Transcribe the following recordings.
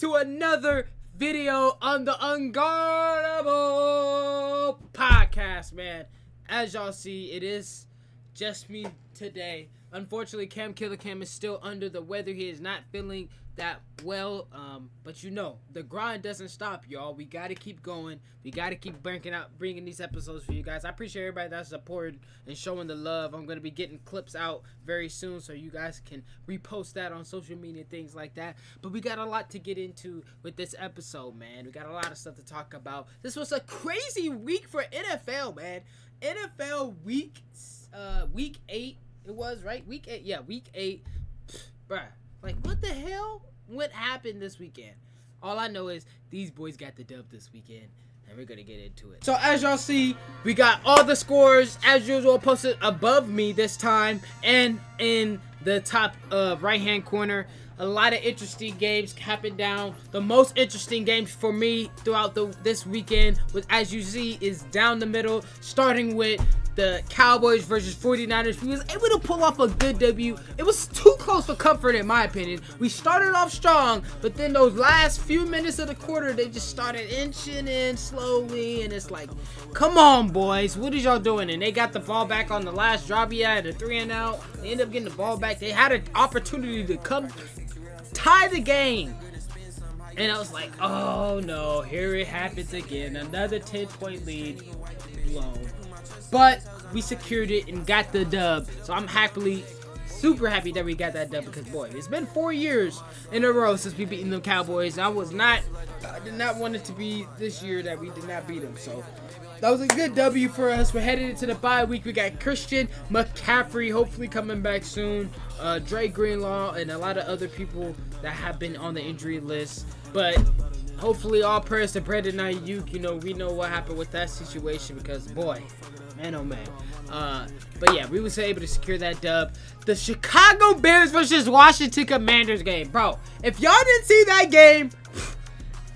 to another video on the Unguardable podcast, man. As y'all see, it is just me today. Unfortunately, Cam Killer Cam is still under the weather. He is not feeling that well, but you know, the grind doesn't stop, y'all. We gotta keep going. We gotta keep bringing these episodes for you guys. I appreciate everybody that's supported and showing the love. I'm gonna be getting clips out very soon, so you guys can repost that on social media, things like that. But we got a lot to get into with this episode, man. We got a lot of stuff to talk about. This was a crazy week for NFL, man. NFL week 8. It was, right? Week 8. Yeah, week 8. Bruh. Like, what the hell? What happened this weekend? All I know is these boys got the dub this weekend, and we're going to get into it. So, as y'all see, we got all the scores, as usual, posted above me this time, and in the top right-hand corner. A lot of interesting games happened down. The most interesting games for me throughout this weekend, was, as you see, is down the middle, starting with the Cowboys versus 49ers. We was able to pull off a good W. It was too close for comfort, in my opinion. We started off strong, but then those last few minutes of the quarter, they just started inching in slowly, and it's like, come on, boys, what is y'all doing? And they got the ball back on the last drive. He had a 3-and-out. They ended up getting the ball back. They had an opportunity to come tie the game. And I was like, oh no, here it happens again. Another 10-point lead blown. But we secured it and got the dub. So I'm super happy that we got that dub, because boy, it's been 4 years in a row since we beaten the Cowboys. I did not want it to be this year that we did not beat them. So that was a good W for us. We're headed into the bye week. We got Christian McCaffrey hopefully coming back soon. Dre Greenlaw and a lot of other people that have been on the injury list. But hopefully all prayers to Brandon Ayuk. You know, we know what happened with that situation, because boy, man, oh man. But yeah, we was able to secure that dub. The Chicago Bears versus Washington Commanders game. Bro, if y'all didn't see that game,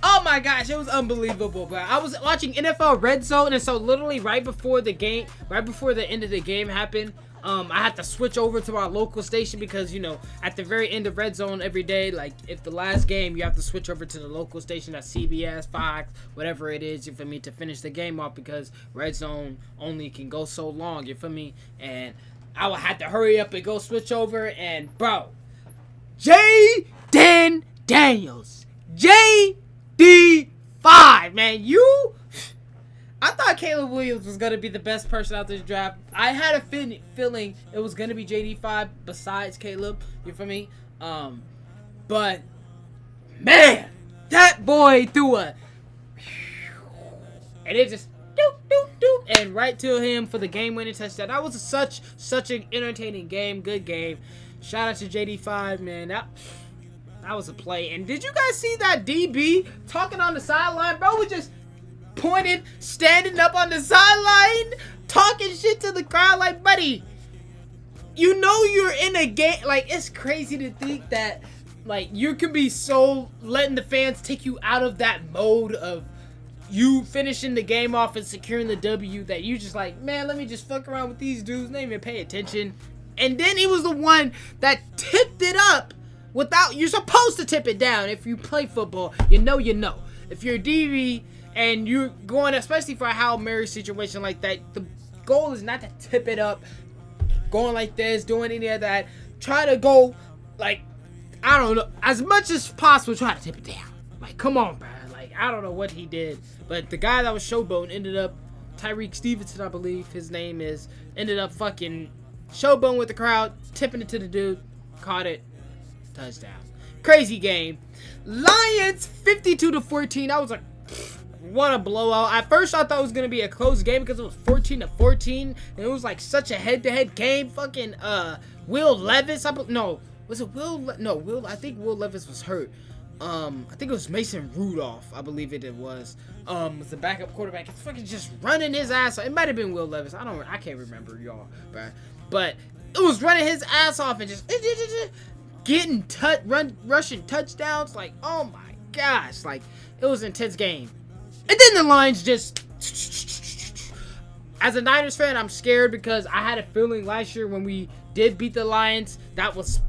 oh my gosh, it was unbelievable, bro. I was watching NFL Red Zone, and so literally right before the end of the game happened, I had to switch over to our local station, because, you know, at the very end of Red Zone every day, like, if the last game, you have to switch over to the local station at CBS, Fox, whatever it is, you feel me, to finish the game off, because Red Zone only can go so long, you feel me, and I would have to hurry up and go switch over, and, bro, Jayden Daniels, JD5, man, I thought Caleb Williams was going to be the best person out this draft. I had a feeling it was going to be JD5 besides Caleb. You feel me? But, man, that boy threw and it just and right to him for the game-winning touchdown. That was such an entertaining game. Good game. Shout out to JD5, man. That was a play. And did you guys see that DB talking on the sideline? Bro was just pointed, standing up on the sideline, talking shit to the crowd, like, buddy, you know you're in a game. Like, it's crazy to think that, like, you can be so letting the fans take you out of that mode of you finishing the game off and securing the W, that you just like, man, let me just fuck around with these dudes, not even pay attention. And then he was the one that tipped it up without, you're supposed to tip it down. If you play football, you know. If you're a DB and you're going, especially for a Hail Mary situation like that, the goal is not to tip it up, going like this, doing any of that. Try to go, like, I don't know, as much as possible, try to tip it down. Like, come on, bro. Like, I don't know what he did. But the guy that was showboating ended up, Tyreek Stevenson, I believe his name is, ended up fucking showboating with the crowd, tipping it to the dude, caught it, touchdown. Crazy game. Lions 52-14. That was like, what a blowout. At first I thought it was going to be a close game, because it was 14-14, and it was like such a head-to-head game. Fucking Will Levis, I think Will Levis was hurt. I think it was Mason Rudolph, I believe it was the backup quarterback. It's fucking just running his ass off. It might have been Will Levis. I can't remember, y'all, but it was running his ass off and just getting rushing touchdowns. Like, oh my gosh, like, it was an intense game. And then the Lions just, as a Niners fan, I'm scared, because I had a feeling last year when we did beat the Lions, that was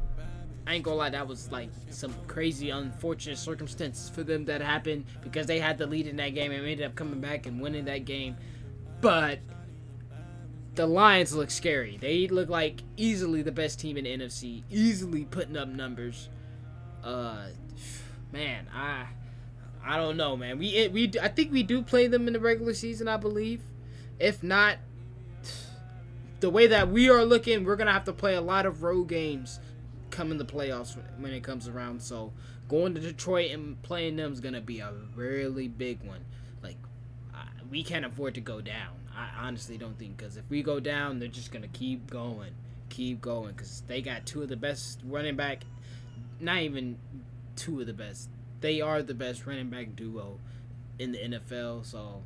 I ain't gonna lie, that was like some crazy, unfortunate circumstances for them that happened because they had the lead in that game and ended up coming back and winning that game. But the Lions look scary. They look like easily the best team in the NFC, easily putting up numbers. Man, I don't know, man. I think we do play them in the regular season, I believe. If not, the way that we are looking, we're gonna have to play a lot of road games come in the playoffs when it comes around. So going to Detroit and playing them is gonna be a really big one. Like, we can't afford to go down. I honestly don't think, because if we go down, they're just gonna keep going, because they got two of the best running back. Not even two of the best. They are the best running back duo in the NFL. So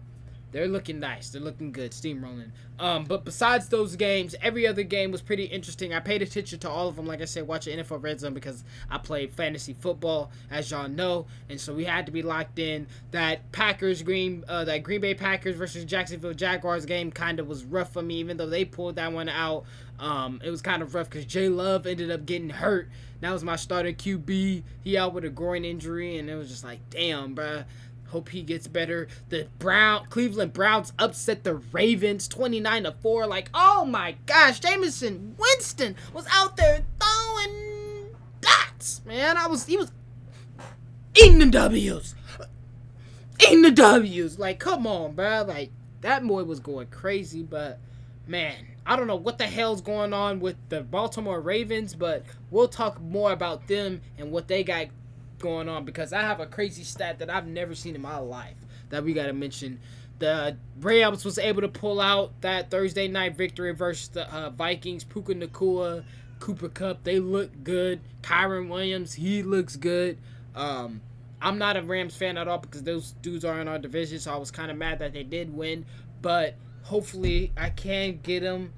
they're looking nice. They're looking good, steamrolling. But besides those games, every other game was pretty interesting. I paid attention to all of them. Like I said, watching NFL Red Zone because I played fantasy football, as y'all know, and so we had to be locked in. That Green Bay Packers versus Jacksonville Jaguars game kind of was rough for me, even though they pulled that one out. It was kind of rough because Jay Love ended up getting hurt. That was my starter QB. He out with a groin injury, and it was just like, damn, bruh. Hope he gets better. The Cleveland Browns upset the Ravens 29-4. Like, oh my gosh, Jameson Winston was out there throwing dots, man. He was eating the W's. Eating the W's. Like, come on, bro. Like, that boy was going crazy, but man, I don't know what the hell's going on with the Baltimore Ravens, but we'll talk more about them and what they got going on, because I have a crazy stat that I've never seen in my life that we got to mention. The Rams was able to pull out that Thursday night victory versus the Vikings. Puka Nacua, Cooper Kupp, they look good. Kyron Williams, he looks good. I'm not a Rams fan at all because those dudes are in our division, so I was kind of mad that they did win, but hopefully I can get them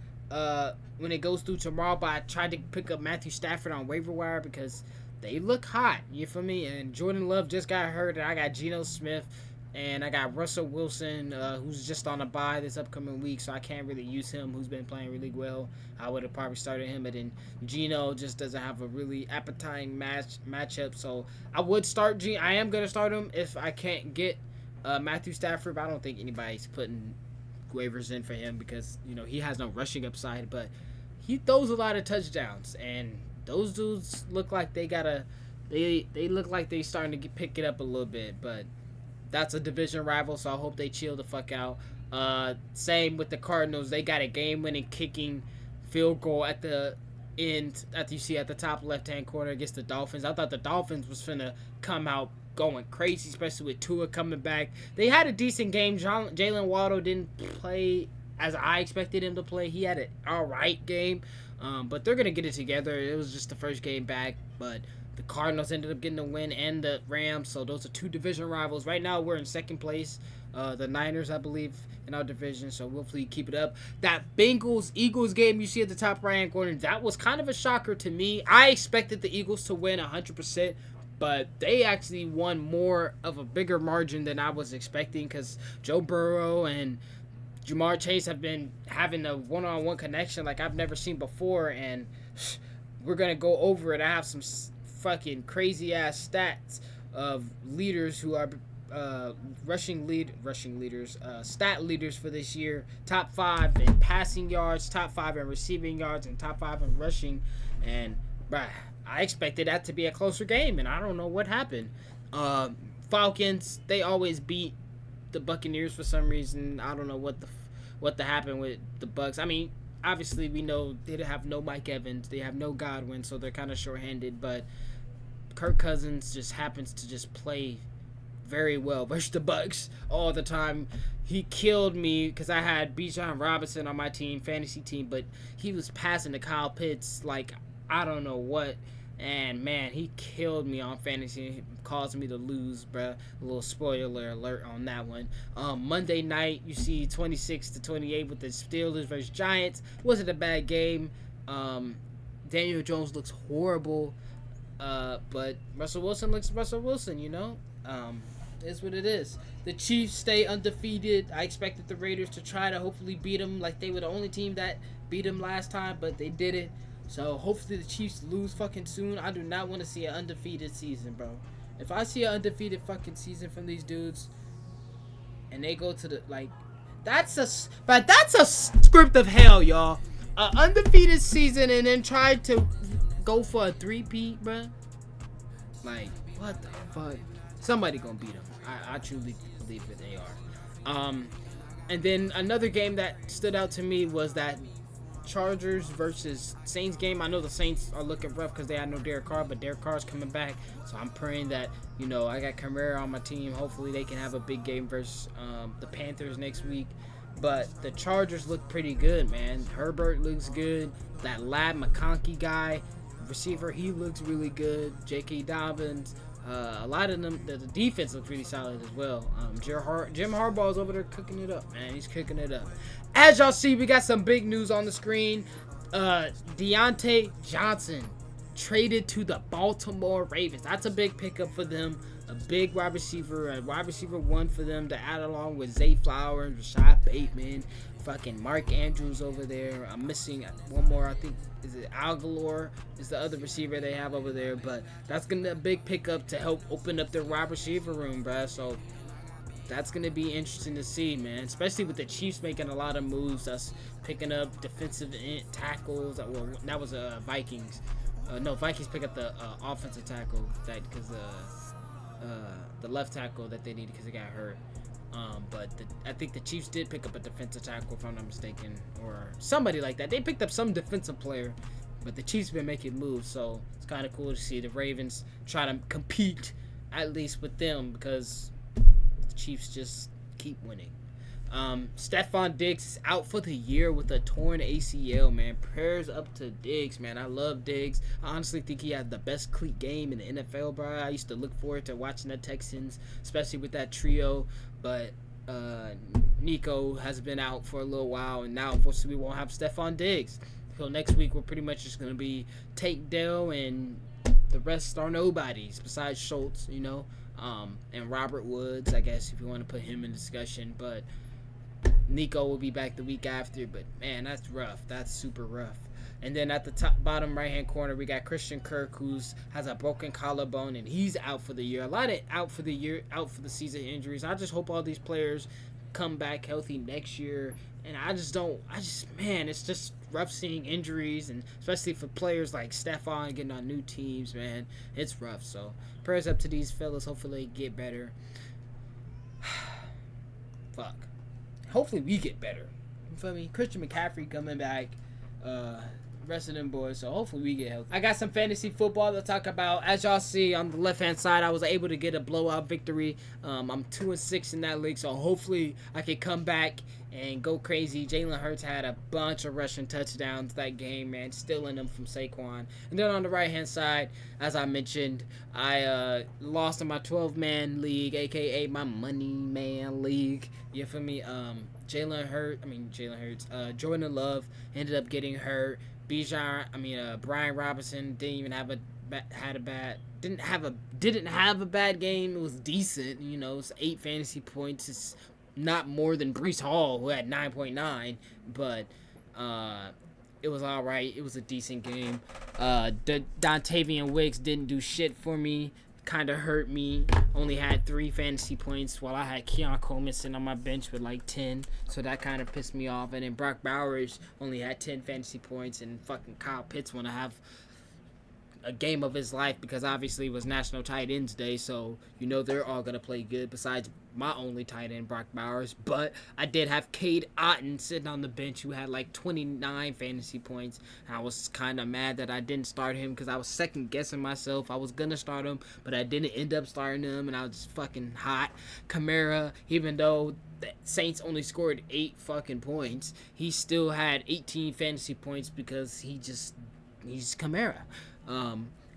when it goes through tomorrow. But I tried to pick up Matthew Stafford on waiver wire because they look hot, you feel me? And Jordan Love just got hurt, and I got Geno Smith, and I got Russell Wilson, who's just on a bye this upcoming week, so I can't really use him, who's been playing really well. I would have probably started him, but then Geno just doesn't have a really appetizing matchup, so I would start I am going to start him if I can't get Matthew Stafford, but I don't think anybody's putting waivers in for him because, you know, he has no rushing upside, but he throws a lot of touchdowns, and those dudes look like they look like they starting to pick it up a little bit, but that's a division rival, so I hope they chill the fuck out. Same with the Cardinals. They got a game-winning kicking field goal at the end, that you see at the top left-hand corner against the Dolphins. I thought the Dolphins was finna come out going crazy, especially with Tua coming back. They had a decent game. Jalen Waddle didn't play as I expected him to play. He had an all-right game. But they're going to get it together. It was just the first game back, but the Cardinals ended up getting the win, and the Rams, so those are two division rivals. Right now, we're in second place. The Niners, I believe, in our division, so hopefully keep it up. That Bengals-Eagles game you see at the top right-hand corner, that was kind of a shocker to me. I expected the Eagles to win 100%, but they actually won more of a bigger margin than I was expecting because Joe Burrow and Jamar Chase have been having a one-on-one connection like I've never seen before, and we're going to go over it. I have some fucking crazy-ass stats of leaders who are stat leaders for this year. Top 5 in passing yards, top 5 in receiving yards, and top 5 in rushing. And, bruh, I expected that to be a closer game, and I don't know what happened. Falcons, they always beat the Buccaneers for some reason. I don't know what happened with the Bucs. I mean, obviously we know they have no Mike Evans, they have no Godwin, so they're kind of short-handed, but Kirk Cousins just happens to just play very well versus the Bucs all the time. He killed me because I had Bijan Robinson on my fantasy team, but he was passing to Kyle Pitts like I don't know what. And, man, he killed me on fantasy. It caused me to lose, bruh. A little spoiler alert on that one. Monday night, you see 26-28 with the Steelers versus Giants. Wasn't a bad game. Daniel Jones looks horrible. But Russell Wilson looks Russell Wilson, you know? Is what it is. The Chiefs stay undefeated. I expected the Raiders to try to hopefully beat them like they were the only team that beat them last time, but they did it. So hopefully the Chiefs lose fucking soon. I do not want to see an undefeated season, bro. If I see an undefeated fucking season from these dudes and they go to the like, that's a script of hell, y'all. An undefeated season and then try to go for a three-peat, bro. Like, what the fuck? Somebody gonna beat them. I truly believe that they are. And then another game that stood out to me was that Chargers versus Saints game. I know the Saints are looking rough because they had no Derek Carr, but Derek Carr's coming back. So I'm praying that, I got Kamara on my team. Hopefully they can have a big game versus the Panthers next week. But the Chargers look pretty good, man. Herbert looks good. That Lad McConkey guy, receiver, he looks really good. J.K. Dobbins. A lot of them, the defense looks really solid as well. Jim Harbaugh's over there cooking it up, man. He's cooking it up. As y'all see, we got some big news on the screen. Deontay Johnson traded to the Baltimore Ravens. That's a big pickup for them. A big wide receiver, one for them to add along with Zay Flowers, Rashad Bateman, fucking Mark Andrews over there. I'm missing one more. I think is it Algalore is the other receiver they have over there. But that's gonna be a big pickup to help open up their wide receiver room, bruh. So that's gonna be interesting to see, man. Especially with the Chiefs making a lot of moves, us picking up defensive tackles. Well, that was Vikings. No, Vikings pick up the offensive tackle because the left tackle that they needed because they got hurt. But I think the Chiefs did pick up a defensive tackle, if I'm not mistaken, or somebody like that. They picked up some defensive player, but the Chiefs been making moves, so it's kind of cool to see the Ravens try to compete at least with them because the Chiefs just keep winning. Stephon Diggs is out for the year with a torn ACL, man. Prayers up to Diggs, man. I love Diggs. I honestly think he had the best cleat game in the NFL, bro. I used to look forward to watching the Texans, especially with that trio. But Nico has been out for a little while, and now unfortunately we won't have Stephon Diggs. So next week we're pretty much just gonna be Tate Dell, and the rest are nobodies besides Schultz, and Robert Woods, I guess, if you want to put him in discussion. But Nico will be back the week after, but man, that's rough. That's super rough. And then at the bottom right-hand corner, we got Christian Kirk, who has a broken collarbone, and he's out for the year. A lot of out for the season injuries. I just hope all these players come back healthy next year. And man, it's just rough seeing injuries, and especially for players like Stephon getting on new teams, man. It's rough. So prayers up to these fellas. Hopefully they get better. Fuck. Hopefully we get better. You feel me? Christian McCaffrey coming back. Rest of them boys. So hopefully we get healthy. I got some fantasy football to talk about. As y'all see on the left-hand side, I was able to get a blowout victory. I'm 2-6 in that league. So hopefully I can come back and go crazy. Jalen Hurts had a bunch of rushing touchdowns that game, man. Stealing them from Saquon. And then on the right-hand side, as I mentioned, I lost in my 12-man league, a.k.a. my money man league. You feel me? Jordan Love ended up getting hurt. Brian Robinson didn't have a bad game. It was decent, it's 8 fantasy points. It's not more than Breece Hall, who had 9.9, but it was all right. It was a decent game. Dontavian Wicks didn't do shit for me. Kind of hurt me. Only had 3 fantasy points while I had Keon Coleman sitting on my bench with like 10. So that kind of pissed me off. And then Brock Bowers only had 10 fantasy points, and fucking Kyle Pitts want to have a game of his life because obviously it was National Tight Ends Day, so they're all gonna play good besides my only tight end, Brock Bowers. But I did have Cade Otton sitting on the bench who had like 29 fantasy points. I was kind of mad that I didn't start him because I was second guessing myself. I was gonna start him, but I didn't end up starting him, and I was just fucking hot. Kamara, even though the Saints only scored 8 fucking points, he still had 18 fantasy points because he's Kamara.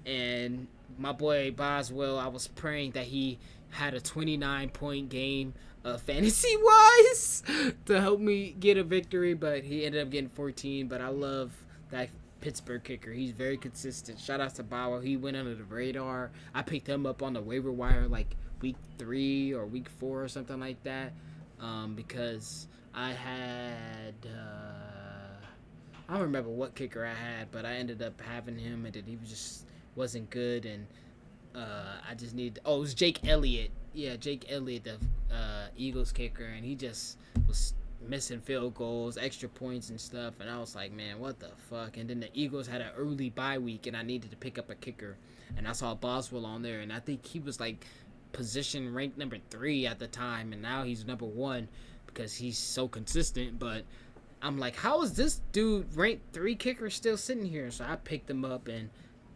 And my boy Boswell, I was praying that he had a 29-point game fantasy-wise to help me get a victory, but he ended up getting 14. But I love that Pittsburgh kicker. He's very consistent. Shout out to Bauer. He went under the radar. I picked him up on the waiver wire like week 3 or week 4 or something like that, because I had I don't remember what kicker I had, but I ended up having him, and then he just wasn't good, and I just need. Oh, it was Jake Elliott. Yeah, Jake Elliott, the Eagles kicker, and he just was missing field goals, extra points, and stuff. And I was like, man, what the fuck? And then the Eagles had an early bye week, and I needed to pick up a kicker, and I saw Boswell on there, and I think he was like position ranked number 3 at the time, and now he's number 1 because he's so consistent. But I'm like, how is this dude ranked 3 kicker still sitting here? So I picked him up, and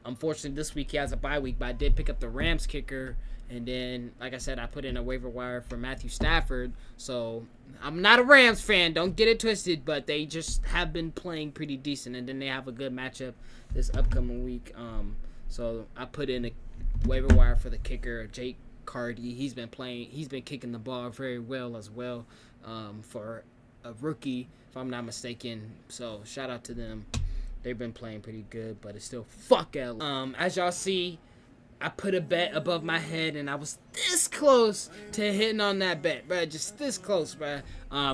unfortunately this week he has a bye week, but I did pick up the Rams kicker, and then like I said, I put in a waiver wire for Matthew Stafford. So I'm not a Rams fan, don't get it twisted, but they just have been playing pretty decent, and then they have a good matchup this upcoming week. So I put in a waiver wire for the kicker, Jake Cardi. He's been kicking the ball very well as well, for a rookie, if I'm not mistaken. So shout out to them. They've been playing pretty good, but it's still fuck LA. As y'all see, I put a bet above my head, and I was this close to hitting on that bet, bro. Just this close, bro.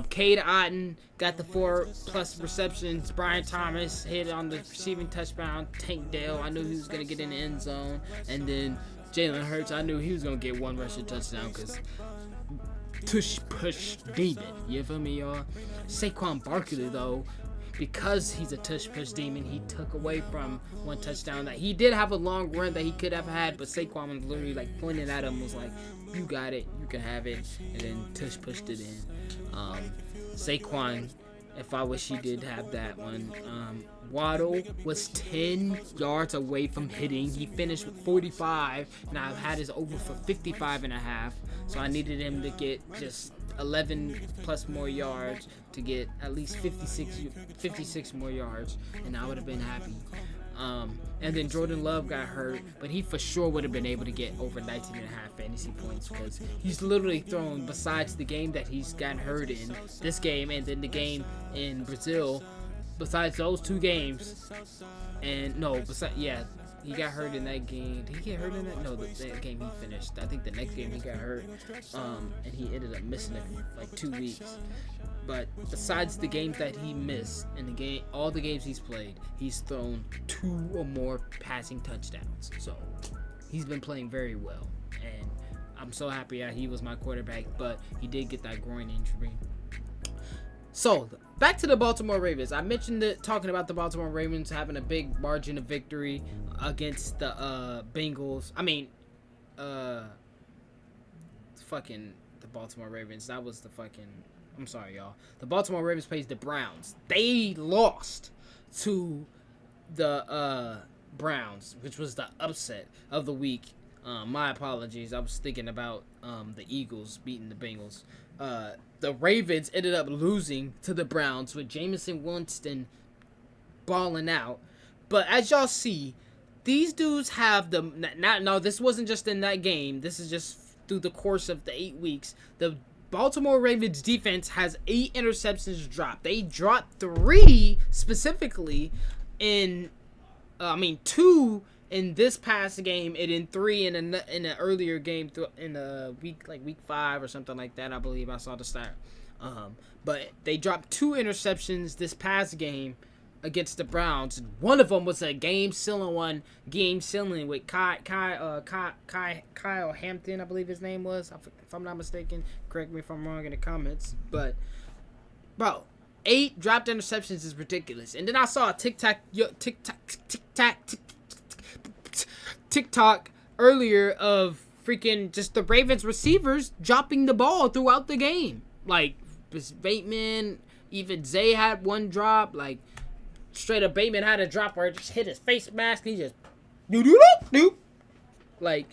Cade Otton got the 4+ receptions. Brian Thomas hit on the receiving touchdown. Tank Dell, I knew he was going to get in the end zone. And then Jalen Hurts, I knew he was going to get 1 rushing touchdown because tush push demon. You feel me, y'all? Saquon Barkley, though, because he's a tush push demon, he took away from 1 touchdown that he did have a long run that he could have had, but Saquon was literally like pointing at him, was like, you got it, you can have it, and then tush pushed it in. Saquon, if I wish he did have that one. Waddle was 10 yards away from hitting. He finished with 45, and I've had his over for 55.5, so I needed him to get just 11 plus more yards to get at least 56 more yards, and I would have been happy. And then Jordan Love got hurt, but he for sure would have been able to get over 19.5 fantasy points because he's literally thrown, besides the game that he's gotten hurt in, this game and then the game in Brazil, besides those 2 games, and he got hurt in that game. Did he get hurt in that? No, that game he finished. I think the next game he got hurt, and he ended up missing it for like 2 weeks. But besides the games that he missed in the game, all the games he's played, he's thrown 2 or more passing touchdowns. So he's been playing very well, and I'm so happy that he was my quarterback. But he did get that groin injury. So back to the Baltimore Ravens. I mentioned talking about the Baltimore Ravens having a big margin of victory against the Bengals. Fucking the Baltimore Ravens. That was the fucking. I'm sorry, y'all. The Baltimore Ravens plays the Browns. They lost to the Browns, which was the upset of the week. My apologies. I was thinking about the Eagles beating the Bengals. The Ravens ended up losing to the Browns with Jameson Winston balling out. But as y'all see, these dudes have this wasn't just in that game. This is just through the course of the 8 weeks. The Baltimore Ravens defense has 8 interceptions dropped. They dropped 3 specifically in, 2 in this past game, and in 3 in an earlier game in a week, like week 5 or something like that. I believe I saw the stat. But they dropped 2 interceptions this past game against the Browns. One of them was a game sealing with Kyle Hampton, I believe his name was, if I'm not mistaken. Correct me if I'm wrong in the comments. But bro, 8 dropped interceptions is ridiculous. And then I saw a TikTok earlier of freaking just the Ravens receivers dropping the ball throughout the game. Like Bateman, even Zay had one drop. Like straight up Bateman had a drop where it just hit his face mask and he just do. Like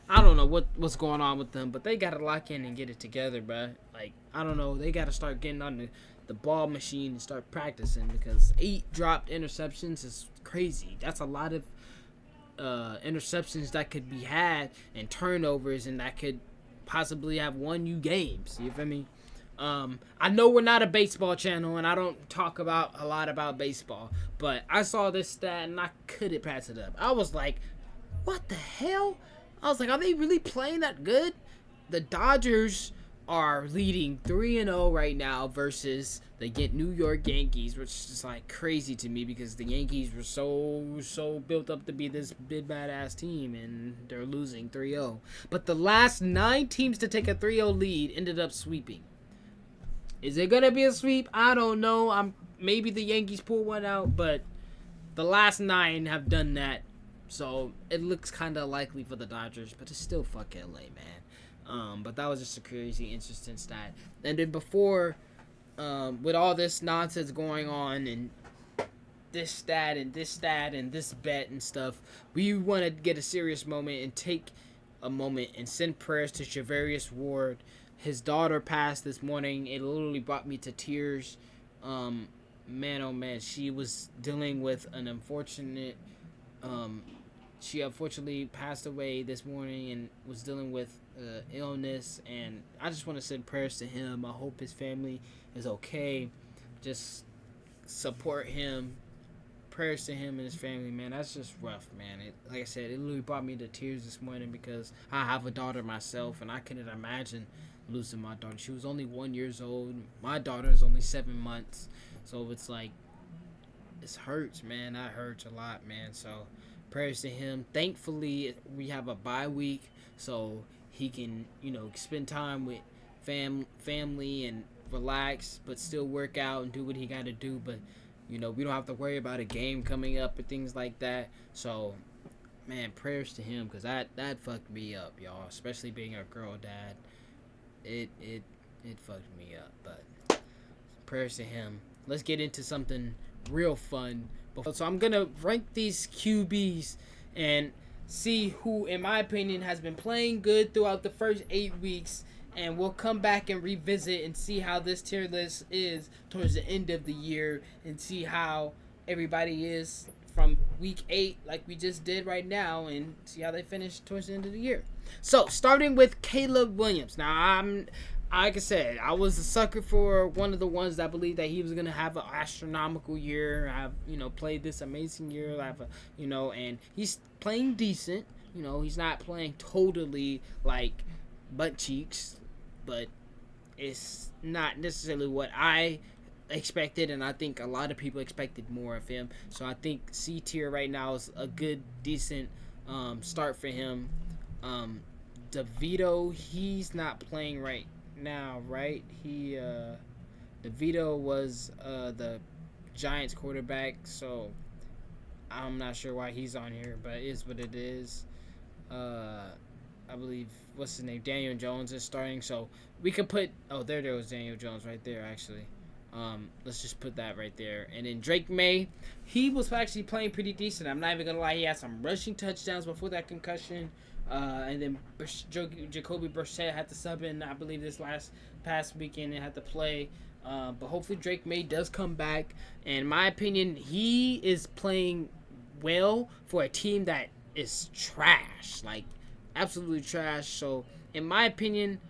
I don't know what's going on with them, but they gotta lock in and get it together, bro. Like I don't know, they gotta start getting on the ball machine and start practicing, because 8 dropped interceptions is crazy. That's a lot of interceptions that could be had and turnovers, and that could possibly have won you games. You feel me? I know we're not a baseball channel and I don't talk about a lot about baseball, but I saw this stat and I couldn't pass it up. I was like, what the hell? I was like, are they really playing that good? The Dodgers are leading 3-0 right now versus the New York Yankees, which is like crazy to me because the Yankees were so built up to be this big badass team, and they're losing 3-0. But the last 9 teams to take a 3-0 lead ended up sweeping. Is it gonna be a sweep? I don't know. Maybe the Yankees pull one out, but the last 9 have done that, so it looks kind of likely for the Dodgers. But it's still fuck LA, man. But that was just a crazy, interesting stat. And then before, with all this nonsense going on and this stat and this stat and this bet and stuff, we want to get a serious moment and take a moment and send prayers to Charvarius Ward. His daughter passed this morning. It literally brought me to tears. Man, oh man, she was dealing with an unfortunate. She unfortunately passed away this morning and was dealing with illness. And I just want to send prayers to him. I hope his family is okay. Just support him. Prayers to him and his family, man. That's just rough, man. Like I said, it literally brought me to tears this morning because I have a daughter myself, and I couldn't imagine losing my daughter. She was only 1 year old. My daughter is only 7 months. So it's like, it hurts, man. That hurts a lot, man. So prayers to him. Thankfully, we have a bye week, so he can, spend time with family and relax, but still work out and do what he got to do. But, we don't have to worry about a game coming up or things like that. So, man, prayers to him, because that fucked me up, y'all. Especially being a girl dad. It fucked me up, but prayers to him. Let's get into something real fun. So I'm going to rank these QBs and see who, in my opinion, has been playing good throughout the first 8 weeks. And we'll come back and revisit and see how this tier list is towards the end of the year and see how everybody is from week 8 like we just did right now and see how they finish towards the end of the year. So, starting with Caleb Williams. Now, like I said, I was a sucker for one of the ones that believed that he was going to have an astronomical year, have, played this amazing year, and he's playing decent. He's not playing totally like butt cheeks, but it's not necessarily what I expected, and I think a lot of people expected more of him. So I think C tier right now is a good, decent start for him. DeVito, he's not playing right now, right? DeVito was the Giants quarterback, so I'm not sure why he's on here, but it is what it is. I believe, what's his name? Daniel Jones is starting, so we could put, there was Daniel Jones right there, actually. Let's just put that right there. And then Drake May, he was actually playing pretty decent. I'm not even going to lie. He had some rushing touchdowns before that concussion. And then Jacoby Brissett had to sub in, I believe, this past weekend and had to play. But hopefully Drake May does come back. And in my opinion, he is playing well for a team that is trash. Like, absolutely trash. So, in my opinion,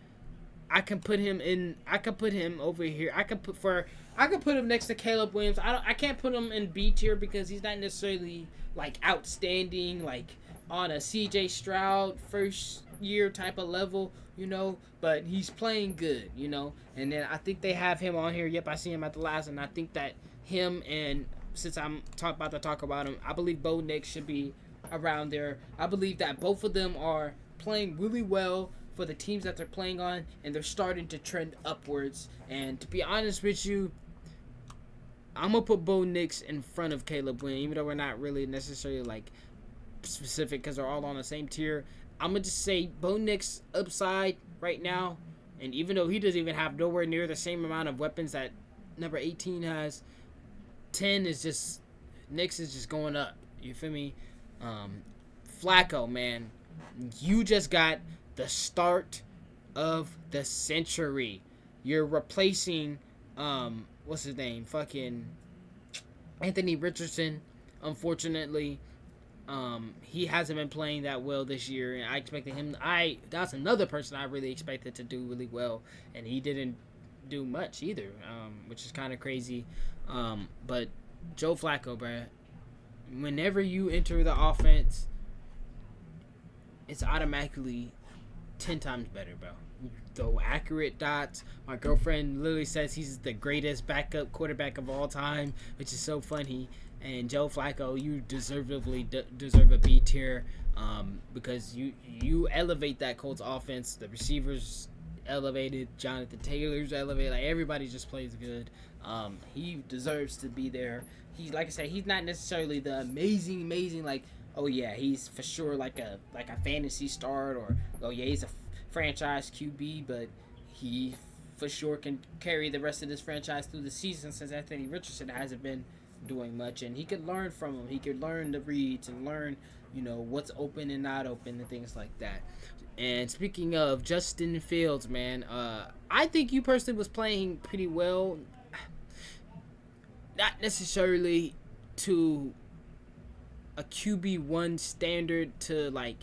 I can put him over here. I could put him next to Caleb Williams. I can't put him in B tier because he's not necessarily like outstanding, like on a CJ Stroud first year type of level, but he's playing good, and then I think they have him on here. Yep, I see him at the last, and I think that him, and since I'm about to talk about him, I believe Bo Nix should be around there. I believe that both of them are playing really well for the teams that they're playing on, and they're starting to trend upwards. And to be honest with you, I'm going to put Bo Nix in front of Caleb Williams, even though we're not really necessarily like specific because they're all on the same tier. I'm going to just say Bo Nix upside right now, and even though he doesn't even have nowhere near the same amount of weapons that number 18 has, 10 is just, Nix is just going up. You feel me? Flacco, man, you just got the start of the century. You're replacing, what's his name? Fucking Anthony Richardson. Unfortunately, he hasn't been playing that well this year, and I expected him. That's another person I really expected to do really well, and he didn't do much either, which is kind of crazy. But Joe Flacco, bruh, whenever you enter the offense, it's automatically 10 times better, bro. throw accurate dots. My girlfriend literally says he's the greatest backup quarterback of all time, which is so funny. And Joe Flacco, you deservedly deserve a B tier, because you elevate that Colts offense. The receivers elevated, Jonathan Taylor's elevated. Like, everybody just plays good. He deserves to be there. He's, like I said, he's not necessarily the amazing like, oh yeah, he's for sure like a fantasy start, or oh yeah, he's a franchise QB, but he for sure can carry the rest of this franchise through the season, since Anthony Richardson hasn't been doing much, and he could learn from him. He could learn the reads and learn, what's open and not open and things like that. And speaking of Justin Fields, man, I think you personally was playing pretty well. Not necessarily to a QB1 standard, to like,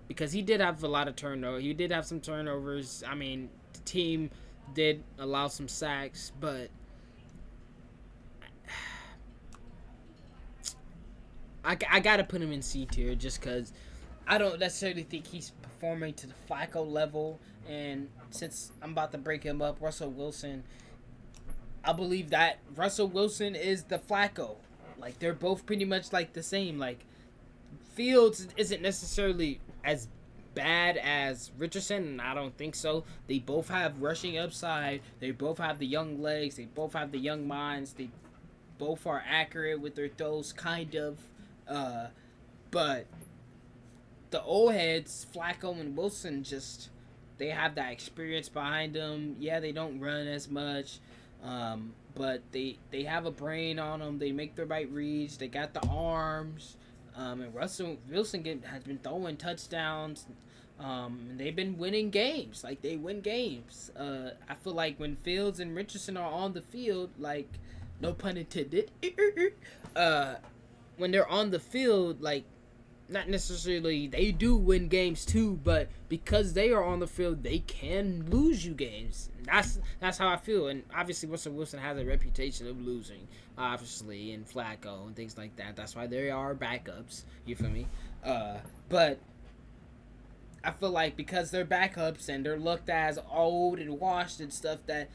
because he did have a lot of turnover. He did have some turnovers. I mean, the team did allow some sacks, but I gotta put him in C tier, just because I don't necessarily think he's performing to the Flacco level. And since I'm about to break him up, Russell Wilson, I believe that Russell Wilson is the Flacco. Like, they're both pretty much like the same. Like, Fields isn't necessarily as bad as Richardson, and I don't think so. They both have rushing upside. They both have the young legs. They both have the young minds. They both are accurate with their throws, kind of. But the old heads, Flacco and Wilson, just, they have that experience behind them. Yeah, they don't run as much, but they have a brain on them. They make the right reads. They got the arms. And Russell Wilson has been throwing touchdowns. And they've been winning games. Like, they win games. I feel like when Fields and Richardson are on the field, like, no pun intended, when they're on the field, like, not necessarily, they do win games too, but because they are on the field, they can lose you games. That's how I feel. And obviously Russell Wilson has a reputation of losing, obviously, and Flacco and things like that. That's why there are backups, you feel me? But I feel like because they're backups and they're looked as old and washed and stuff, that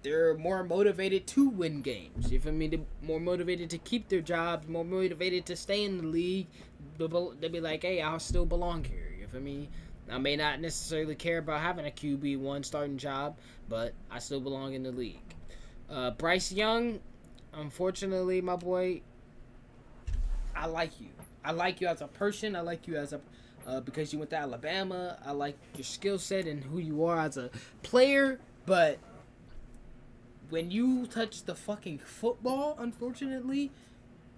they're more motivated to win games. You feel me? They're more motivated to keep their jobs, more motivated to stay in the league. They'll be like, hey, I'll still belong here. You feel me? I may not necessarily care about having a QB1 starting job, but I still belong in the league. Bryce Young, unfortunately, my boy, I like you. I like you as a person. I like you as a because you went to Alabama. I like your skill set and who you are as a player, but when you touch the fucking football, unfortunately,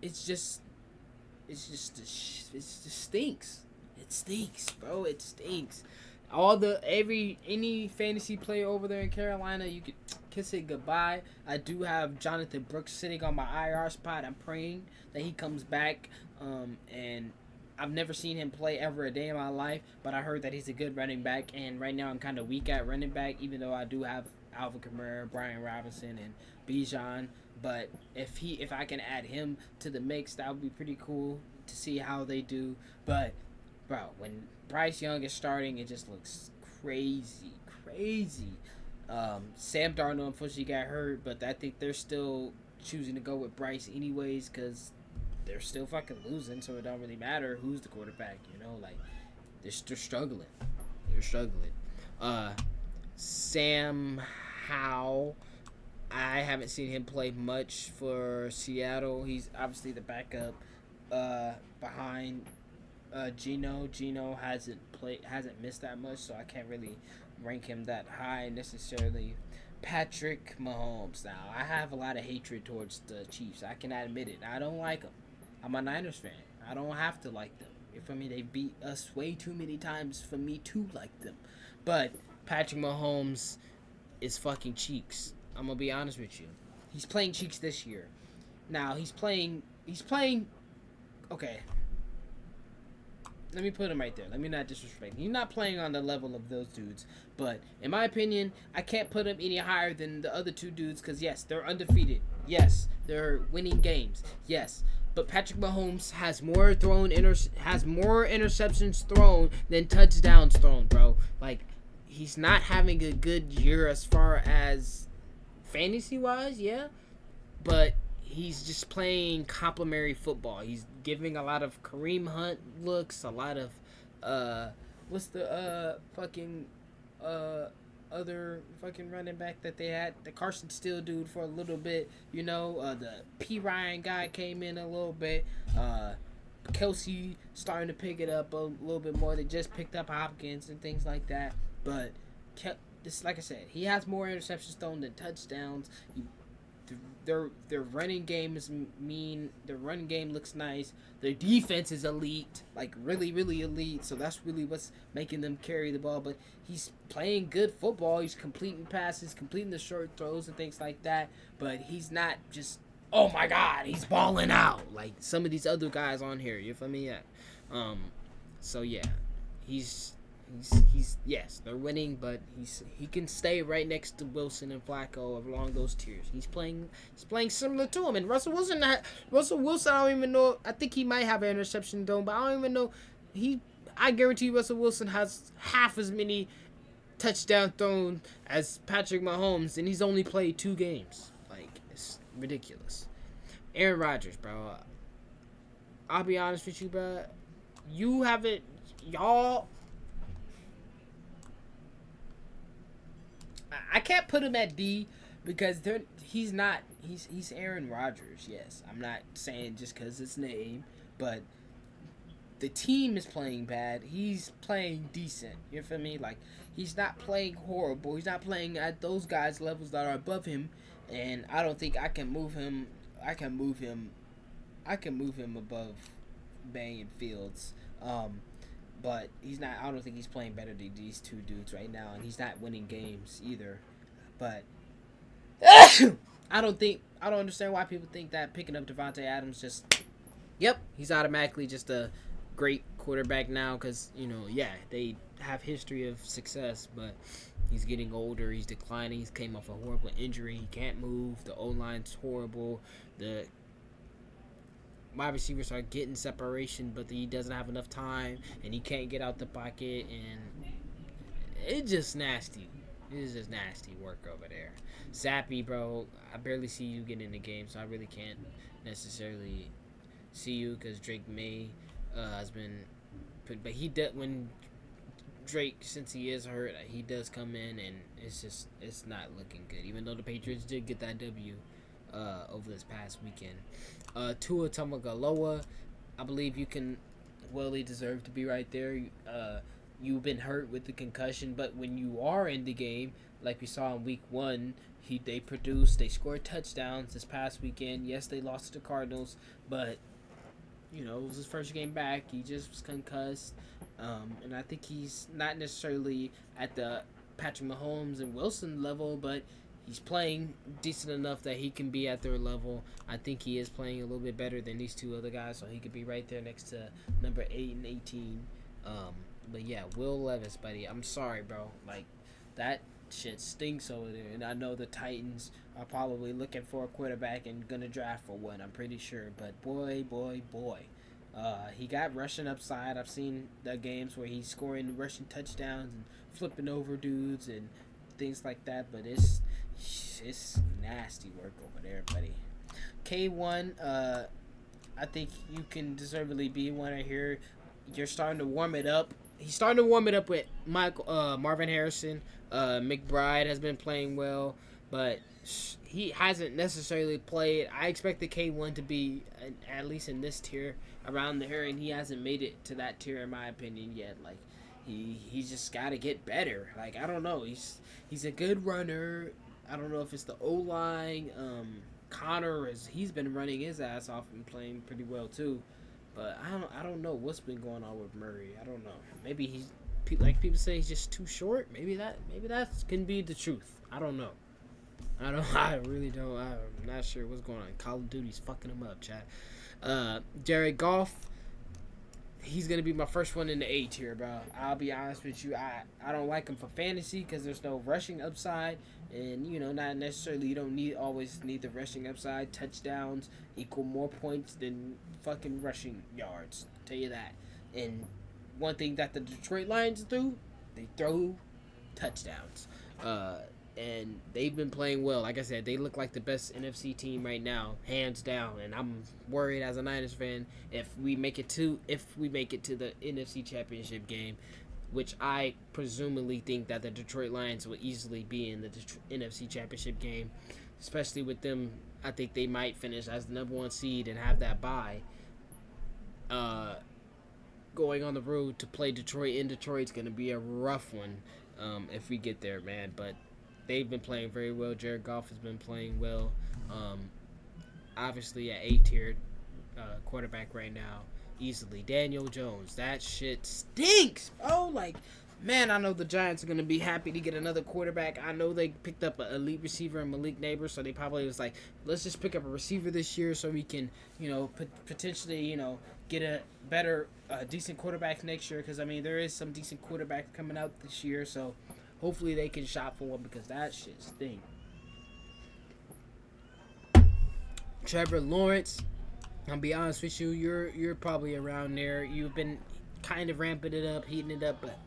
it just stinks. It stinks, bro. It stinks. Any fantasy player over there in Carolina, you could kiss it goodbye. I do have Jonathan Brooks sitting on my IR spot. I'm praying that he comes back. And I've never seen him play ever a day in my life, but I heard that he's a good running back. And right now I'm kind of weak at running back, even though I do have Alvin Kamara, Brian Robinson, and Bijan. But if I can add him to the mix, that would be pretty cool to see how they do. But bro, when Bryce Young is starting, it just looks crazy. Sam Darnold unfortunately got hurt, but I think they're still choosing to go with Bryce anyways, because they're still fucking losing, so it don't really matter who's the quarterback, like, they're struggling. Sam Howell, I haven't seen him play much for Seattle. He's obviously the backup behind Geno. Geno hasn't missed that much, so I can't really rank him that high necessarily. Patrick Mahomes. Now, I have a lot of hatred towards the Chiefs. I can admit it. I don't like them. I'm a Niners fan. I don't have to like them. For me, they beat us way too many times for me to like them. But Patrick Mahomes is fucking cheeks. I'm gonna be honest with you. He's playing cheeks this year. Now he's playing. Okay. Let me put him right there. Let me not disrespect. He's not playing on the level of those dudes. But in my opinion, I can't put him any higher than the other two dudes, because yes, they're undefeated. Yes, they're winning games. Yes. But Patrick Mahomes has more interceptions thrown than touchdowns thrown, bro. Like, he's not having a good year as far as fantasy wise, yeah, but he's just playing complimentary football. He's giving a lot of Kareem Hunt looks, a lot of what's the fucking uh other fucking running back that they had, the Carson Steele dude for a little bit, the P Ryan guy came in a little bit. Kelsey starting to pick it up a little bit more. They just picked up Hopkins and things like that, but this, like I said, he has more interceptions thrown than touchdowns. Their running game is mean. Their running game looks nice. Their defense is elite, like really, really elite. So that's really what's making them carry the ball. But he's playing good football. He's completing passes, completing the short throws and things like that. But he's not just, oh my God, he's balling out like some of these other guys on here. You feel me? Yeah. So yeah, he's yes, they're winning, but he can stay right next to Wilson and Flacco along those tiers. He's playing similar to him. And Russell Wilson, I don't even know. I think he might have an interception though, but I don't even know. I guarantee Russell Wilson has half as many touchdown thrown as Patrick Mahomes, and he's only played 2 games. Like, it's ridiculous. Aaron Rodgers, bro. I'll be honest with you, bro. You haven't, y'all. I can't put him at D because he's not. He's Aaron Rodgers. Yes, I'm not saying just because his name, but the team is playing bad. He's playing decent. You feel me? Like, he's not playing horrible. He's not playing at those guys' levels that are above him, and I don't think I can move him. I can move him above Bang and Fields. But he's not. I don't think he's playing better than these 2 dudes right now, and he's not winning games either. But I don't understand why people think that picking up Devontae Adams he's automatically just a great quarterback now because they have history of success, but he's getting older, he's declining, he's came off a horrible injury, he can't move, the O-line's horrible, the wide receivers are getting separation, but he doesn't have enough time, and he can't get out the pocket, and it's just nasty. It's just nasty work over there. Zappy, bro, I barely see you getting in the game, so I really can't necessarily see you because Drake May has been put, but he did when Drake, since he is hurt, he does come in, and it's not looking good. Even though the Patriots did get that W over this past weekend. Tua Tagovailoa, I believe you can well deserve to be right there. You've been hurt with the concussion, but when you are in the game, like we saw in week 1, they scored touchdowns this past weekend. Yes, they lost to the Cardinals, but it was his first game back. He just was concussed, and I think he's not necessarily at the Patrick Mahomes and Wilson level, but he's playing decent enough that he can be at their level. I think he is playing a little bit better than these 2 other guys, so he could be right there next to number 8 and 18. But yeah, Will Levis, buddy. I'm sorry, bro. Like, that shit stinks over there. And I know the Titans are probably looking for a quarterback and gonna draft for one, I'm pretty sure. But boy. He got rushing upside. I've seen the games where he's scoring rushing touchdowns and flipping over dudes and things like that. But it's nasty work over there, buddy. K1, I think you can deservedly be one right here. You're starting to warm it up. He's starting to warm it up with Marvin Harrison. McBride has been playing well, but he hasn't necessarily played. I expect the K1 to be at least in this tier around there, and he hasn't made it to that tier in my opinion yet. Like, he's just got to get better. Like, I don't know. He's a good runner. I don't know if it's the O-line. Connor he's been running his ass off and playing pretty well too. But I don't know what's been going on with Murray. I don't know. Maybe he's like people say he's just too short. Maybe that can be the truth. I don't know. I really don't. I'm not sure what's going on. Call of Duty's fucking him up, chat. Jared Goff. He's gonna be my first one in the A tier, bro. I'll be honest with you. I don't like him for fantasy because there's no rushing upside, and not necessarily you don't always need the rushing upside. Touchdowns equal more points than fucking rushing yards. I'll tell you that. And one thing that the Detroit Lions do, they throw touchdowns. And they've been playing well. Like I said, they look like the best NFC team right now, hands down. And I'm worried as a Niners fan if we make it to the NFC Championship game, which I presumably think that the Detroit Lions will easily be in the NFC Championship game, especially with them. I think they might finish as the number 1 seed and have that bye. Going on the road to play Detroit in Detroit's going to be a rough one if we get there, man. But they've been playing very well. Jared Goff has been playing well. Obviously, an A-tier quarterback right now, easily. Daniel Jones, that shit stinks, bro. Like, man, I know the Giants are going to be happy to get another quarterback. I know they picked up an elite receiver in Malik Neighbors, so they probably was like, let's just pick up a receiver this year so we can, potentially, get a better, decent quarterback next year. Because, I mean, there is some decent quarterbacks coming out this year, so hopefully they can shop for one because that shit stinks. Trevor Lawrence, I'll be honest with you, you're probably around there. You've been kind of ramping it up, heating it up, but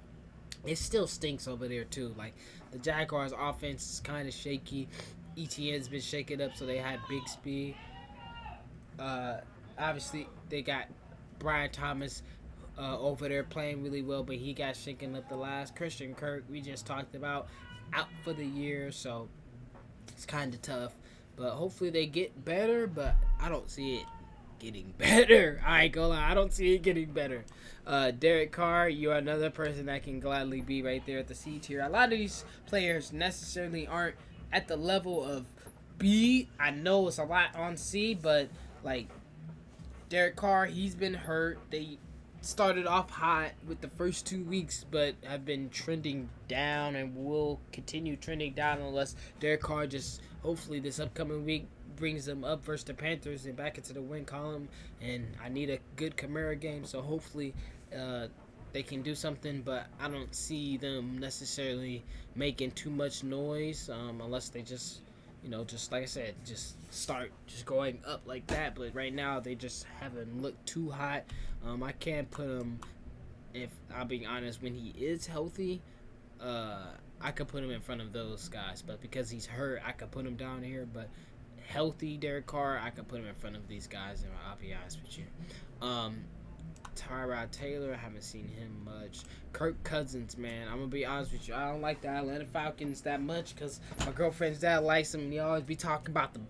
it still stinks over there too. Like, the Jaguars' offense is kind of shaky. ETN's been shaken up, so they had big speed. Obviously, they got Brian Thomas over there playing really well, but he got shaken up the last. Christian Kirk, we just talked about, out for the year, so it's kind of tough. But hopefully they get better, but I don't see it getting better. I ain't gonna lie, I don't see it getting better. Derek Carr, you're another person that can gladly be right there at the C tier. A lot of these players necessarily aren't at the level of B. I know it's a lot on C, but like Derek Carr, he's been hurt. They started off hot with the first 2 weeks, but have been trending down and will continue trending down unless Derek Carr just hopefully this upcoming week brings them up versus the Panthers and back into the win column. And I need a good Kamara game, so hopefully they can do something, but I don't see them necessarily making too much noise unless they just just like I said, just start just going up like that. But right now they just haven't looked too hot. I can't put him, if I'm being honest, when he is healthy, I could put him in front of those guys. But because he's hurt, I could put him down here. But healthy Derek Carr, I could put him in front of these guys, and I'll be honest with you. Tyrod Taylor, I haven't seen him much. Kirk Cousins, man, I'm going to be honest with you. I don't like the Atlanta Falcons that much because my girlfriend's dad likes them. And he always be talking about the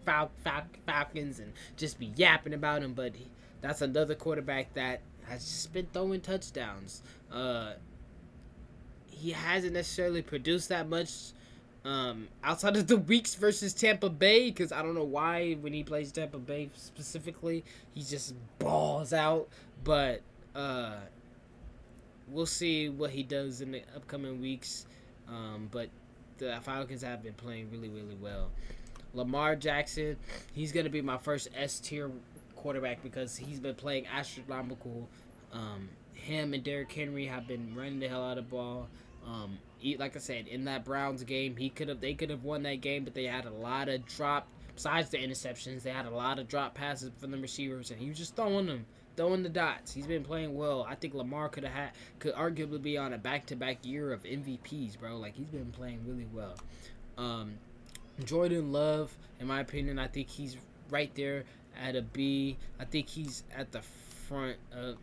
Falcons and just be yapping about them. But that's another quarterback that has just been throwing touchdowns. He hasn't necessarily produced that much outside of the weeks versus Tampa Bay, because I don't know why when he plays Tampa Bay specifically, he just balls out. But we'll see what he does in the upcoming weeks. But the Falcons have been playing really, really well. Lamar Jackson, he's going to be my first S-tier quarterback because he's been playing astronomical. Him and Derrick Henry have been running the hell out of the ball. Like I said, in that Browns game, they could have won that game, but they had a lot of drop. Besides the interceptions, they had a lot of drop passes from the receivers, and he was just throwing the dots. He's been playing well. I think Lamar could arguably be on a back-to-back year of MVPs, bro. Like, he's been playing really well. Jordan Love, in my opinion, I think he's right there at a B. I think he's at the front of,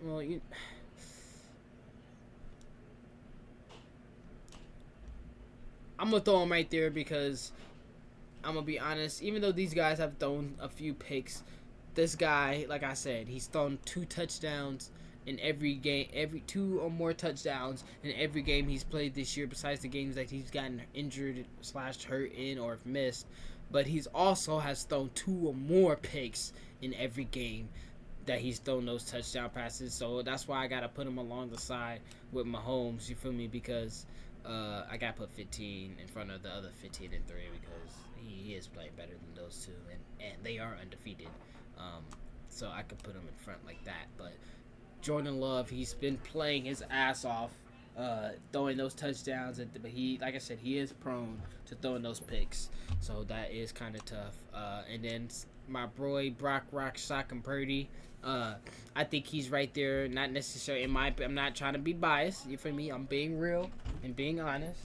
I'm going to throw him right there because I'm going to be honest. Even though these guys have thrown a few picks, this guy, like I said, he's thrown 2 touchdowns in every game, 2 or more touchdowns in every game he's played this year, besides the games that he's gotten injured / hurt in or missed. But he's also has thrown 2 or more picks in every game that he's thrown those touchdown passes. So that's why I got to put him along the side with Mahomes, you feel me? Because I got to put 15 in front of the other 15 and 3 because he is playing better than those 2, and they are undefeated. So I could put him in front like that. But Jordan Love, he's been playing his ass off, throwing those touchdowns. But he, like I said, he is prone to throwing those picks. So that is kind of tough. And then my boy Brock Sock Purdy. I think he's right there. Not necessarily I'm not trying to be biased. You feel me? I'm being real and being honest.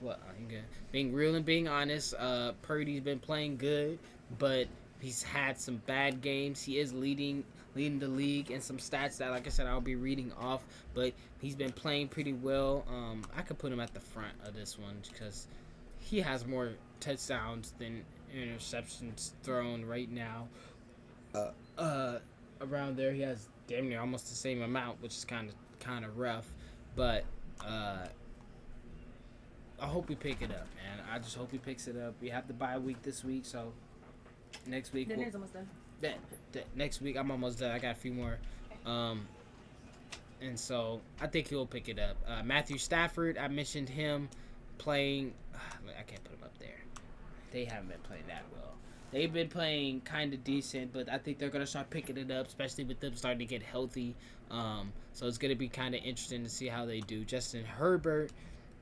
Well, I'm good. Being real and being honest, Purdy's been playing good, but he's had some bad games. He is leading the league in some stats that, like I said, I'll be reading off. But he's been playing pretty well. I could put him at the front of this one because he has more touchdowns than interceptions thrown right now. Uh, uh, Around there, he has damn near almost the same amount, which is kind of rough. But uh, I hope we pick it up, man. I just hope he picks it up. We have the bye week this week, so next week. Dinner's almost done. Next week I'm almost done. I got a few more, um, and so I think he'll pick it up. Matthew Stafford, I mentioned him playing. I can't put him up there. They haven't been playing that well. They've been playing kind of decent, but I think they're gonna start picking it up, especially with them starting to get healthy. So it's gonna be kind of interesting to see how they do. Justin Herbert.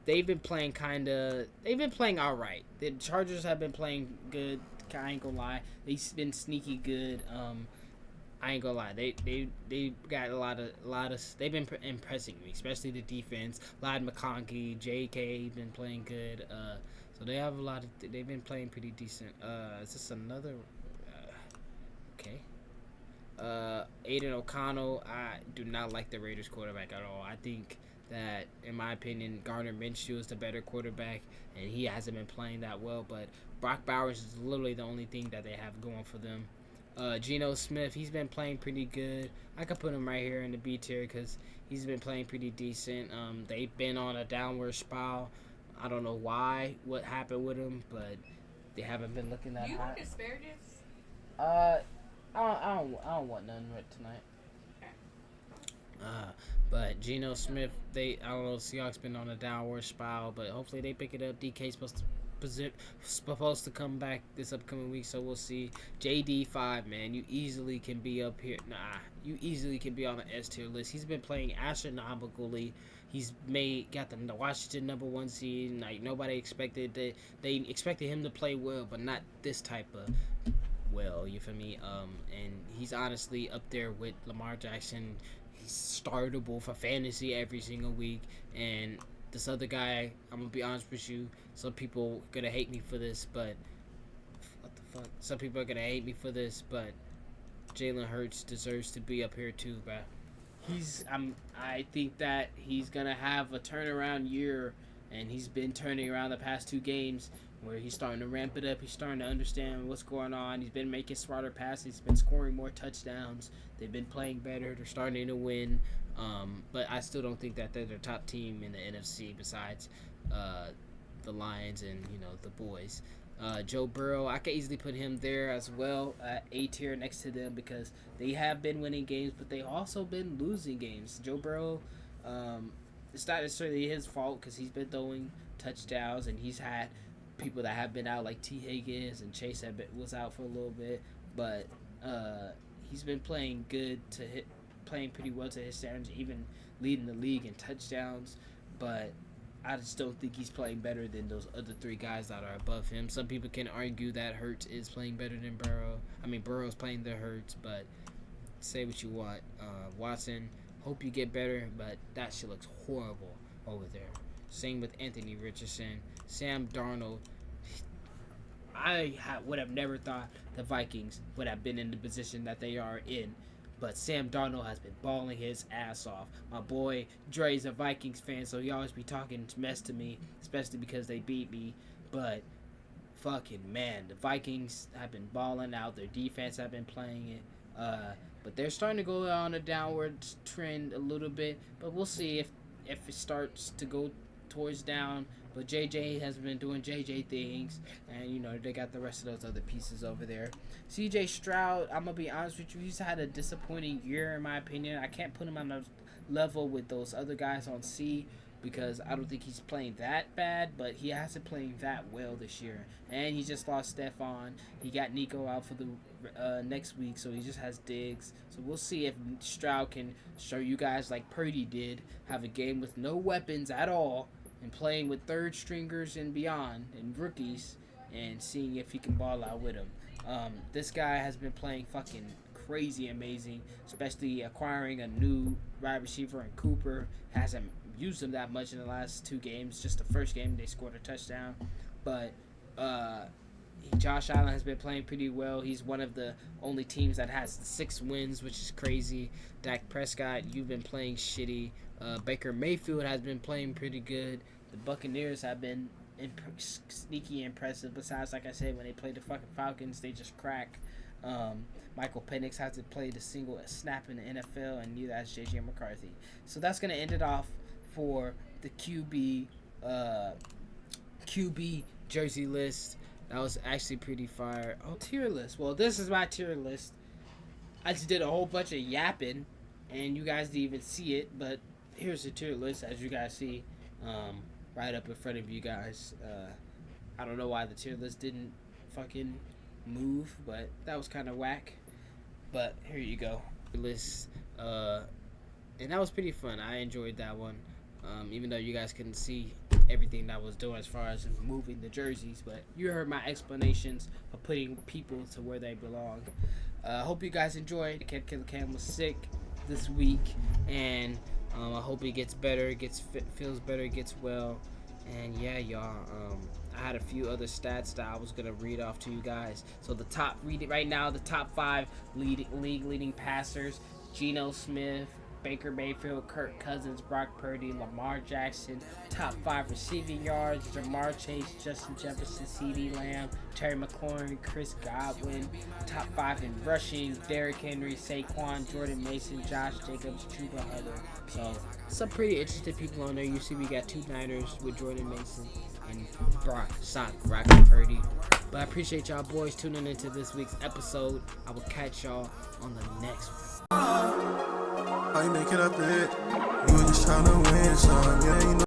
They've been playing all right. The Chargers have been playing good. I ain't gonna lie. They've been sneaky good. I ain't gonna lie. They got a lot of. They've been impressing me, especially the defense. Ladd McConkey, J.K. been playing good. So they have a lot of. They've been playing pretty decent. Is this another? Okay. Aiden O'Connell. I do not like the Raiders quarterback at all. I think that, in my opinion, Gardner Minshew is the better quarterback, and he hasn't been playing that well. But Brock Bowers is literally the only thing that they have going for them. Geno Smith, he's been playing pretty good. I could put him right here in the B tier because he's been playing pretty decent. They've been on a downward spiral. I don't know what happened with him, but they haven't been looking that hot. Do you want asparagus? I don't want none right tonight. But Geno Smith, I don't know, Seahawks been on a downward spiral, but hopefully they pick it up. DK's supposed to come back this upcoming week, so we'll see. JD5, man, you easily can be up here. You easily can be on the S tier list. He's been playing astronomically. He's got the Washington #1 seed. Like, nobody expected that. They expected him to play well, but not this type of well. You feel me? And he's honestly up there with Lamar Jackson. He's startable for fantasy every single week. And this other guy, I'm gonna be honest with you. Some people are gonna hate me for this, but what the fuck? Some people are gonna hate me for this, but Jalen Hurts deserves to be up here too, bro. I think that he's gonna have a turnaround year, and he's been turning around the past 2 games where he's starting to ramp it up. He's starting to understand what's going on. He's been making smarter passes. He's been scoring more touchdowns. They've been playing better. They're starting to win. But I still don't think that they're the top team in the NFC besides the Lions and the boys. Joe Burrow, I could easily put him there as well at A tier next to them because they have been winning games, but they also been losing games. Joe Burrow, it's not necessarily his fault because he's been throwing touchdowns and he's had people that have been out like T. Higgins and Chase was out for a little bit, but he's been playing playing pretty well to his standards, even leading the league in touchdowns, but I just don't think he's playing better than those other 3 guys that are above him. Some people can argue that Hurts is playing better than Burrow. I mean, Burrow's playing the Hurts, but say what you want. Watson, hope you get better, but that shit looks horrible over there. Same with Anthony Richardson. Sam Darnold. Would have never thought the Vikings would have been in the position that they are in. But Sam Darnold has been balling his ass off. My boy Dre's a Vikings fan, so he always be talking mess to me, especially because they beat me. But fucking man, the Vikings have been balling out. Their defense have been playing it. But they're starting to go on a downward trend a little bit. But we'll see if it starts to go towards down. But JJ has been doing JJ things, and they got the rest of those other pieces over there. CJ Stroud, I'm gonna be honest with you, he's had a disappointing year in my opinion. I can't put him on a level with those other guys on C because I don't think he's playing that bad, but he hasn't playing that well this year. And he just lost Stephon. He got Nico out for the next week, so he just has Diggs. So we'll see if Stroud can show you guys like Purdy did, have a game with no weapons at all, and playing with 3rd stringers and beyond and rookies and seeing if he can ball out with them. This guy has been playing fucking crazy amazing, especially acquiring a new wide receiver in Cooper. Hasn't used them that much in the last 2 games. Just the first game they scored a touchdown, but Josh Allen has been playing pretty well. He's one of the only teams that has 6 wins, which is crazy. Dak Prescott, you've been playing shitty. Baker Mayfield has been playing pretty good. The Buccaneers have been sneaky impressive. Besides, like I said, when they play the fucking Falcons, they just crack. Michael Penix hasn't played a single snap in the NFL, and neither has J.J. McCarthy. So that's going to end it off for the QB jersey list. That was actually pretty fire. Oh, tier list. Well, this is my tier list. I just did a whole bunch of yapping, and you guys didn't even see it, but here's the tier list, as you guys see, right up in front of you guys. I don't know why the tier list didn't fucking move, but that was kind of whack. But here you go. List, and that was pretty fun. I enjoyed that one, even though you guys couldn't see everything that I was doing as far as moving the jerseys, but you heard my explanations of putting people to where they belong. I hope you guys enjoyed. Killer Cam was sick this week, and I hope he gets better, feels better, gets well. And yeah, y'all, I had a few other stats that I was gonna read off to you guys. So the top 5 league leading passers: Geno Smith, Baker Mayfield, Kirk Cousins, Brock Purdy, Lamar Jackson. Top 5 receiving yards: Jamar Chase, Justin Jefferson, CeeDee Lamb, Terry McLaurin, Chris Godwin. Top 5 in rushing: Derrick Henry, Saquon, Jordan Mason, Josh Jacobs, Chuba Hubbard. So some pretty interesting people on there. You see we got 2 Niners with Jordan Mason and Brock Purdy. But I appreciate y'all boys tuning into this week's episode. I will catch y'all on the next one. How you make it up there? You were just trying to win some, yeah, you know.